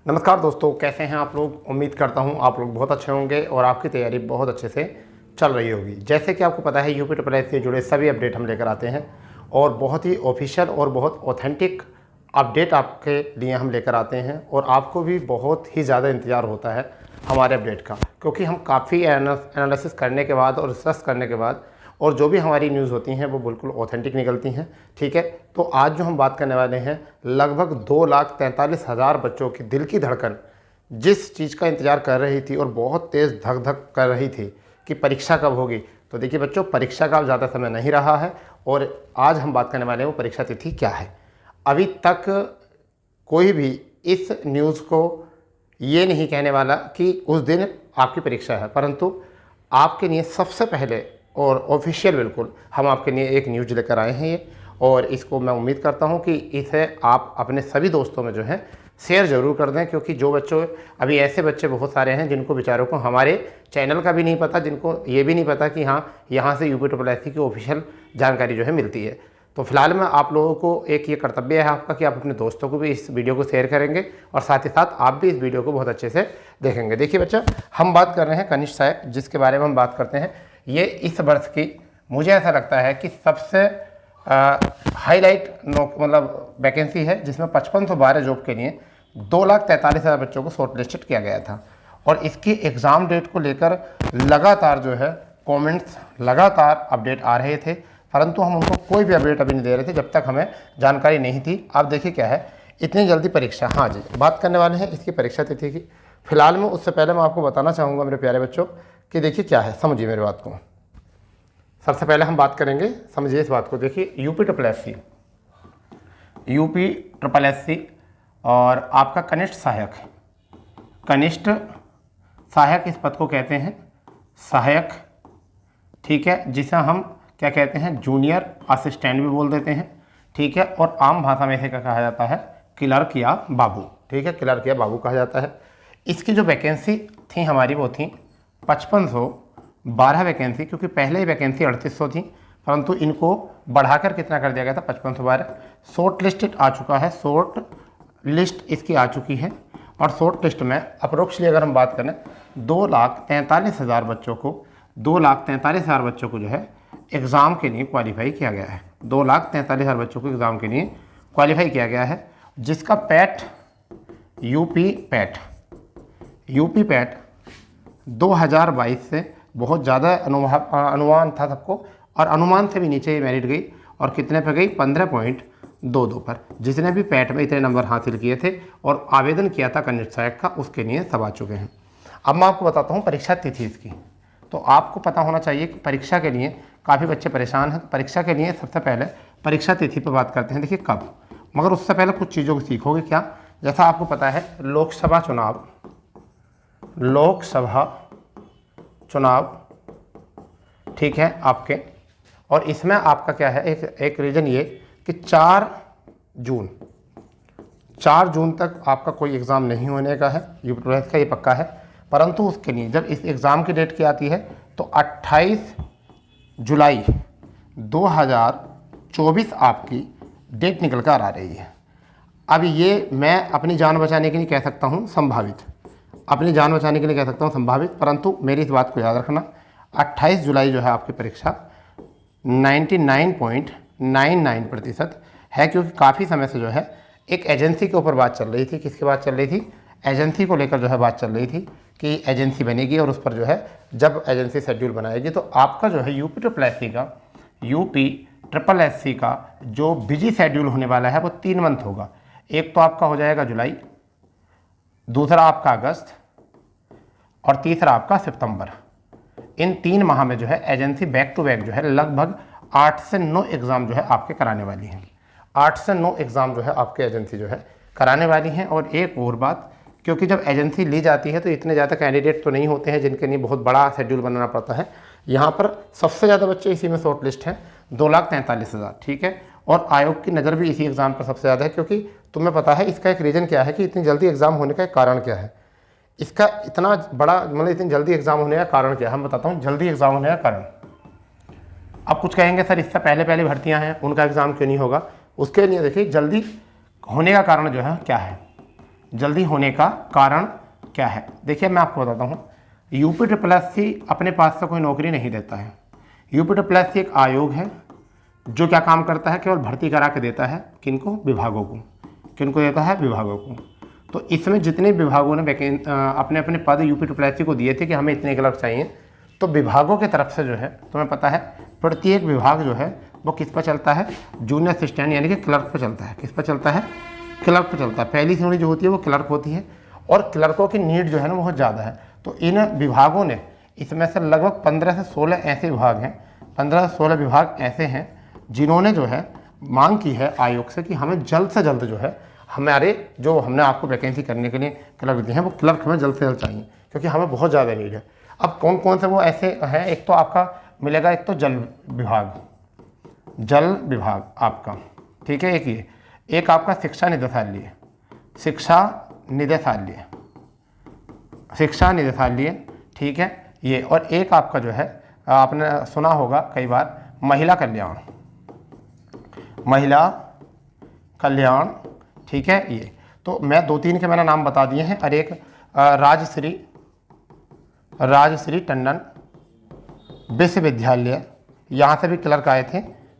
नमस्कार दोस्तों, कैसे हैं आप लोग। उम्मीद करता हूं आप लोग बहुत अच्छे होंगे और आपकी तैयारी बहुत अच्छे से चल रही होगी। जैसे कि आपको पता है यूपी ट्रिपल एस से जुड़े सभी अपडेट हम लेकर आते हैं और बहुत ही ऑफिशियल और बहुत ऑथेंटिक अपडेट आपके लिए हम लेकर आते हैं और आपको भी बहुत ही ज़्यादा इंतज़ार होता है हमारे अपडेट का, क्योंकि हम काफ़ी एनालिसिस करने के बाद और रिसर्च करने के बाद और जो भी हमारी न्यूज़ होती हैं वो बिल्कुल ऑथेंटिक निकलती हैं। ठीक है, तो आज जो हम बात करने वाले हैं, लगभग 2,43,000 बच्चों की दिल की धड़कन जिस चीज़ का इंतज़ार कर रही थी और बहुत तेज़ धक धक कर रही थी कि परीक्षा कब होगी। तो देखिए बच्चों, परीक्षा का ज़्यादा समय नहीं रहा है और आज हम बात करने वाले हैं वो परीक्षा तिथि क्या है। अभी तक कोई भी इस न्यूज़ को ये नहीं कहने वाला कि उस दिन आपकी परीक्षा है, परंतु आपके लिए सबसे पहले और ऑफिशियल बिल्कुल हम आपके लिए एक न्यूज़ लेकर आए हैं ये, और इसको मैं उम्मीद करता हूं कि इसे आप अपने सभी दोस्तों में जो है शेयर ज़रूर कर दें, क्योंकि जो बच्चों अभी ऐसे बच्चे बहुत सारे हैं जिनको बेचारों को हमारे चैनल का भी नहीं पता, जिनको ये भी नहीं पता कि हाँ यहाँ से यूपी ट्रिपल एस की ऑफिशियल जानकारी जो है मिलती है। तो फिलहाल में आप लोगों को एक ये कर्तव्य है आपका कि आप अपने दोस्तों को भी इस वीडियो को शेयर करेंगे और साथ ही साथ आप भी इस वीडियो को बहुत अच्छे से देखेंगे। देखिए बच्चा, हम बात कर रहे हैं कनिष्ठ सहायक, जिसके बारे में हम बात करते हैं। ये इस वर्ष की मुझे ऐसा लगता है कि सबसे हाईलाइट मतलब वैकेंसी है, जिसमें 5512 जॉब के लिए 2,43,000 बच्चों को शॉर्ट लिस्टेड किया गया था। और इसकी एग्ज़ाम डेट को लेकर लगातार जो है कमेंट्स, लगातार अपडेट आ रहे थे, परंतु हम उनको कोई भी अपडेट अभी नहीं दे रहे थे जब तक हमें जानकारी नहीं थी। अब देखिए क्या है, इतनी जल्दी परीक्षा, हाँ जी बात करने वाले हैं इसकी परीक्षा तिथि की। फिलहाल में उससे पहले मैं आपको बताना चाहूँगा मेरे प्यारे बच्चों कि देखिए क्या है, समझिए मेरी बात को। सबसे पहले हम बात करेंगे, समझिए इस बात को। देखिए यूपी ट्रिपल एस सी और आपका कनिष्ठ सहायक इस पद को कहते हैं सहायक, ठीक है, जिसे हम क्या कहते हैं जूनियर असिस्टेंट भी बोल देते हैं, ठीक है। और आम भाषा में इसे क्या कहा जाता है, क्लर्क या बाबू, ठीक है, क्लर्क या बाबू कहा जाता है। इसकी जो वैकेंसी थी हमारी वो थी 5512 वैकेंसी, क्योंकि पहले ही वैकेंसी 3800 थी, परंतु इनको बढ़ाकर कितना कर दिया गया था 5512। शॉर्ट लिस्टेड आ चुका है, शॉर्ट लिस्ट इसकी आ चुकी है और शॉर्ट लिस्ट में अप्रोक्सली अगर हम बात करें 2,43,000 बच्चों को 2,43,000 बच्चों को जो है एग्ज़ाम के लिए क्वालिफाई किया गया है। 2,43,000 बच्चों को एग्ज़ाम के लिए क्वालिफाई किया गया है, जिसका पैट यूपी पैट 2022 से बहुत ज़्यादा अनुमान था सबको, और अनुमान से भी नीचे ही मेरिट गई और कितने पर गई 15.22 पर। जिसने भी पैट में इतने नंबर हासिल किए थे और आवेदन किया था कनिष्ठ सहायक का, उसके लिए सब आ चुके हैं। अब मैं आपको बताता हूँ परीक्षा तिथि इसकी। तो आपको पता होना चाहिए कि परीक्षा के लिए काफ़ी बच्चे परेशान हैं। परीक्षा के लिए सबसे पहले परीक्षा तिथि पर बात करते हैं, देखिए कब, मगर उससे पहले कुछ चीज़ों को सीखोगे क्या। जैसा आपको पता है लोकसभा चुनाव, ठीक है आपके, और इसमें आपका क्या है एक रीज़न ये कि 4 जून तक आपका कोई एग्ज़ाम नहीं होने का है, यूपी ट्रिपल एस का ये पक्का है। परंतु उसके लिए जब इस एग्ज़ाम की डेट की आती है तो 28 जुलाई 2024 आपकी डेट निकल कर आ रही है। अब ये मैं अपनी जान बचाने के लिए कह सकता हूँ संभावित, परंतु मेरी इस बात को याद रखना, 28 जुलाई जो है आपकी परीक्षा 99.99% है, क्योंकि काफ़ी समय से जो है एक एजेंसी के ऊपर बात चल रही थी। किसकी बात चल रही थी, एजेंसी को लेकर जो है बात चल रही थी कि एजेंसी बनेगी और उस पर जो है जब एजेंसी शेड्यूल बनाएगी तो आपका जो है यूपी ट्रिपल एस सी का जो बिजी शेड्यूल होने वाला है वो 3 मंथ होगा। एक तो आपका हो जाएगा जुलाई, दूसरा आपका अगस्त और तीसरा आपका सितंबर। इन 3 माह में जो है एजेंसी बैक टू बैक जो है लगभग 8 से 9 एग्ज़ाम जो है आपके कराने वाली हैं। 8 से 9 एग्ज़ाम जो है आपके एजेंसी जो है कराने वाली हैं। और एक और बात, क्योंकि जब एजेंसी ली जाती है तो इतने ज़्यादा कैंडिडेट तो नहीं होते हैं जिनके लिए बहुत बड़ा शेड्यूल बनाना पड़ता है। यहाँ पर सबसे ज़्यादा बच्चे इसी में शॉर्ट लिस्ट हैं, 2,43,000, ठीक है। और आयोग की नज़र भी इसी एग्ज़ाम पर सबसे ज़्यादा है, क्योंकि तुम्हें पता है इसका एक रीज़न क्या है कि इतनी जल्दी एग्ज़ाम होने का एक कारण क्या है। इसका इतना बड़ा मतलब इतनी जल्दी एग्ज़ाम होने का कारण क्या है, हम बताता हूँ जल्दी एग्ज़ाम होने का कारण। अब कुछ कहेंगे सर इससे पहले भर्तियां हैं उनका एग्ज़ाम क्यों नहीं होगा। उसके लिए देखिए जल्दी होने का कारण जो है क्या है, जल्दी होने का कारण क्या है? देखिए मैं आपको बताता हूँ, UPSSC अपने पास से कोई नौकरी नहीं देता है। UPSSC एक आयोग है जो क्या काम करता है, केवल भर्ती करा के देता है। किनको? विभागों को। किनको देता है? विभागों को। तो इसमें जितने विभागों ने अपने अपने पद UPSSC को दिए थे कि हमें इतने क्लर्क चाहिए, तो विभागों की तरफ से जो है तुम्हें पता है प्रत्येक विभाग जो है वो किस पर चलता है? जूनियर असिस्टेंट यानी कि क्लर्क पर चलता है। किस पर चलता है? क्लर्क पर चलता है। पहली श्रेणी जो होती है वो क्लर्क होती है और क्लर्कों की नीड जो है ना बहुत ज़्यादा है। तो इन विभागों ने, इसमें से लगभग 15 से 16 ऐसे विभाग हैं, 15 से 16 विभाग ऐसे हैं जिन्होंने जो है मांग की है आयोग से कि हमें जल्द से जल्द जो है हमारे जो हमने आपको वैकेंसी करने के लिए क्लर्क दिए हैं वो क्लर्क हमें जल्द से जल्द चाहिए, क्योंकि हमें बहुत ज़्यादा नीड है। अब कौन कौन से वो ऐसे हैं? एक तो आपका मिलेगा, एक तो जल विभाग आपका, ठीक है, एक ये, एक आपका शिक्षा निदेशालय, ठीक है ये, और एक आपका जो है आपने सुना होगा कई बार महिला कल्याण, ठीक है ये। तो मैं 2-3 के मैंने नाम बता दिए हैं, और एक राजश्री टंडन विश्वविद्यालय, यहाँ से भी क्लर्क आए थे,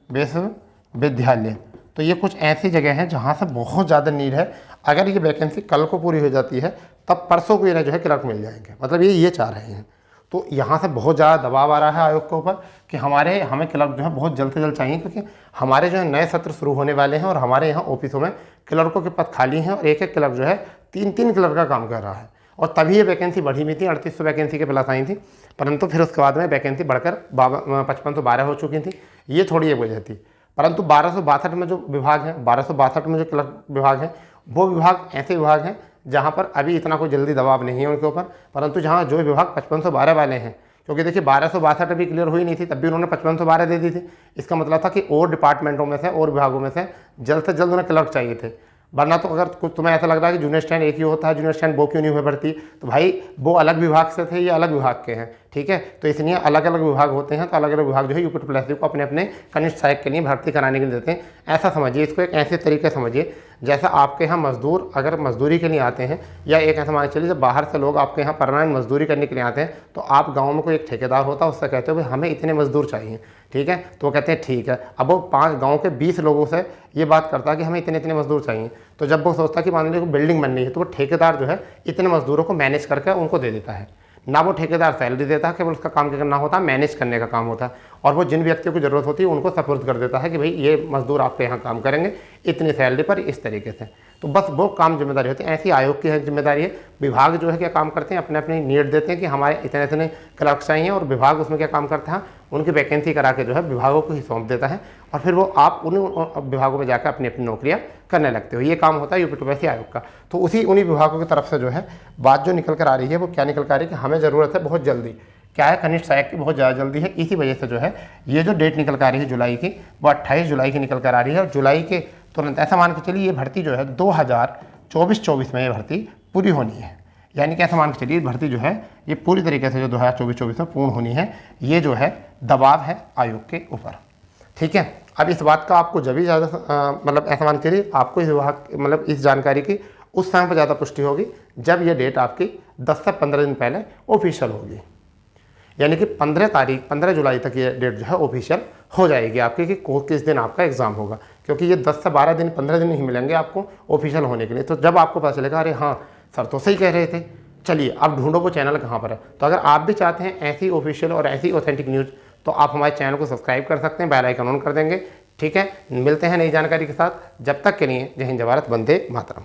विश्वविद्यालय। तो ये कुछ ऐसी जगह हैं जहाँ से बहुत ज़्यादा नीड है। अगर ये वैकेंसी कल को पूरी हो जाती है तब परसों को इन्हें जो है क्लर्क मिल जाएंगे, मतलब ये चाह रहे हैं। तो यहाँ से बहुत ज़्यादा दबाव आ रहा है आयोग के ऊपर कि हमें क्लर्क जो है बहुत जल्द से जल्द चाहिए, क्योंकि हमारे जो है नए सत्र शुरू होने वाले हैं और हमारे यहाँ ऑफिसों में क्लर्कों के पद खाली हैं और एक क्लर्क जो है 3-3 क्लर्क का काम कर रहा है। और तभी ये वैकेंसी बढ़ी हुई थी, 3800 वैकेंसी के प्लस आई थी, परंतु फिर उसके बाद में वैकेंसी बढ़कर 5512 हो चुकी थी। ये थोड़ी एक वजह थी। परंतु 1262 में जो विभाग हैं, 1262 में जो क्लर्क विभाग हैं, वो विभाग ऐसे विभाग हैं जहाँ पर अभी इतना कोई जल्दी दबाव नहीं है उनके ऊपर, परंतु जहाँ जो विभाग 5512 वाले हैं, क्योंकि देखिए 1262 अभी क्लियर हुई नहीं थी, तब भी उन्होंने 5512 दे दी थी। इसका मतलब था कि और डिपार्टमेंटों में से और विभागों में से जल्द से जल्द उन्हें क्लर्क चाहिए थे। वरना तो अगर कुछ तुम्हें ऐसा लग रहा है कि जूनियर स्टैंड एक ही होता है, जूनियर स्टैंड वो क्यों नहीं हुए भर्ती, तो भाई वो अलग विभाग से थे, ये अलग विभाग के हैं, ठीक है। तो इसलिए अलग अलग विभाग होते हैं, तो अलग अलग विभाग जो है UPSSC को अपने अपने कनिष्ठ सहायक के लिए भर्ती कराने के लिए देते हैं। ऐसा समझिए, इसको एक ऐसे तरीके समझिए जैसा आपके यहाँ मजदूर अगर मजदूरी के लिए आते हैं, या एक ऐसा मान चलिए जब बाहर से लोग आपके यहाँ परमानेंट मजदूरी करने के लिए आते हैं, तो आप गाँव में कोई एक ठेकेदार होता है, उससे कहते हो भाई हमें इतने मजदूर चाहिए, ठीक है, तो वो कहते हैं ठीक है। अब वो 5 गाँव के 20 लोगों से ये बात करता है कि हमें इतने इतने मजदूर चाहिए, तो जब वो सोचता है कि मान लीजिए बिल्डिंग बननी है, तो वो ठेकेदार जो है इतने मजदूरों को मैनेज करके उनको दे देता है। ना वो ठेकेदार सैलरी देता है, केवल उसका काम क्या करना होता है, मैनेज करने का काम होता है, और वो जिन व्यक्तियों को जरूरत होती है उनको सपोर्ट कर देता है कि भाई ये मजदूर आपके यहाँ काम करेंगे इतनी सैलरी पर, इस तरीके से। तो बस वो काम जिम्मेदारी होती है, ऐसी आयोग की जिम्मेदारी है। विभाग जो है क्या काम करते हैं, अपने अपनी नीड देते हैं कि हमारे इतने इतने क्लर्क चाहिए, और विभाग उसमें क्या काम करता है, उनकी वैकेंसी करा के जो है विभागों को ही सौंप देता है, और फिर वो आप उन विभागों में जाकर अपनी अपनी नौकरियां करने लगते हो। ये काम होता है UPSSC आयोग का। तो उन्हीं विभागों की तरफ से जो है बात जो निकल कर आ रही है वो क्या निकल कर आ रही है कि हमें ज़रूरत है बहुत जल्दी, क्या है, कनिष्ठ सहायक की बहुत ज़्यादा जल्दी है। इसी वजह से जो है ये जो डेट निकल कर आ रही है जुलाई की, वो 28 जुलाई की निकल कर आ रही है, और जुलाई के तुरंत ऐसा मान के चलिए ये भर्ती जो है 2024 में ये भर्ती पूरी होनी है। यानी कि ऐसा मान के चलिए भर्ती जो है ये पूरी तरीके से जो 2024 में पूर्ण होनी है। ये जो है दबाव है आयोग के ऊपर, ठीक है। अब इस बात का आपको जब भी ज़्यादा मतलब ऐसा मान के चलिए आपको इस विभाग मतलब इस जानकारी की उस समय पर ज़्यादा पुष्टि होगी जब ये डेट आपकी 10 से 15 दिन पहले ऑफिशियल होगी। यानी कि 15 जुलाई तक ये डेट जो है ऑफिशियल हो जाएगी आपकी कि किस दिन आपका एग्ज़ाम होगा, क्योंकि ये 10 से 12 दिन 15 दिन ही मिलेंगे आपको ऑफिशियल होने के लिए। तो जब आपको पता चलेगा अरे हाँ सर तो सही कह रहे थे, चलिए अब ढूंढो वो चैनल कहाँ पर है। तो अगर आप भी चाहते हैं ऐसी ऑफिशियल और ऐसी ऑथेंटिक न्यूज़, तो आप हमारे चैनल को सब्सक्राइब कर सकते हैं, बेल आइकन ऑन कर देंगे, ठीक है। मिलते हैं नई जानकारी के साथ, जब तक के लिए जय हिंद, जय भारत, वंदे मातरम।